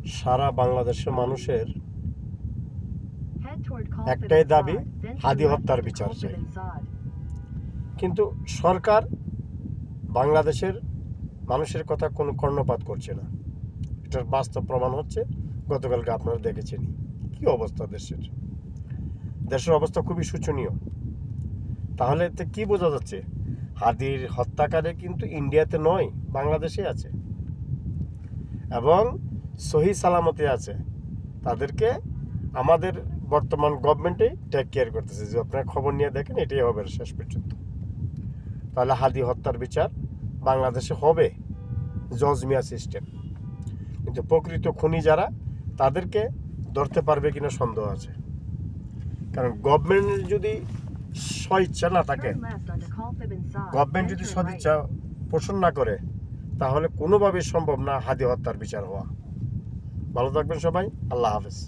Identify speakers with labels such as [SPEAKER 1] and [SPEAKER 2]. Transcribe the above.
[SPEAKER 1] সারা বাংলাদেশের মানুষের একটাই দাবি, হাদি হত্যার বিচার চাই। কিন্তু সরকার বাংলাদেশের মানুষের কথা কোনো কর্ণপাত করছে না। এটার বাস্তব প্রমাণ হচ্ছে গতকালকে আপনারা দেখেছেনই কি অবস্থা দেশের অবস্থা খুবই শোচনীয়। তাহলে এতে কি বোঝা যাচ্ছে? হাদির হত্যাকারী কিন্তু ইন্ডিয়াতে নয়, বাংলাদেশে আছে এবং সহি সালামতে আছে। তাদেরকে আমাদের বর্তমান গভর্নমেন্টে টেক কেয়ার করতেছে। যে আপনারা খবর নিয়ে দেখেন, এটাই হবে শেষ পর্যন্ত। তাহলে হাদি হত্যার বিচার বাংলাদেশে হবে, জজ মিয়া সিস্টেম। কিন্তু প্রকৃত খুনি যারা, তাদেরকে ধরতে পারবে কিনা সন্দেহ আছে। কারণ গভর্নমেন্টের যদি স্বইচ্ছা না থাকে, গভর্নমেন্ট যদি সদিচ্ছা পোষণ না করে, তাহলে কোনোভাবেই সম্ভব না হাদি হত্যার বিচার হওয়া। ভালো থাকবেন সবাই। আল্লাহ হাফেজ।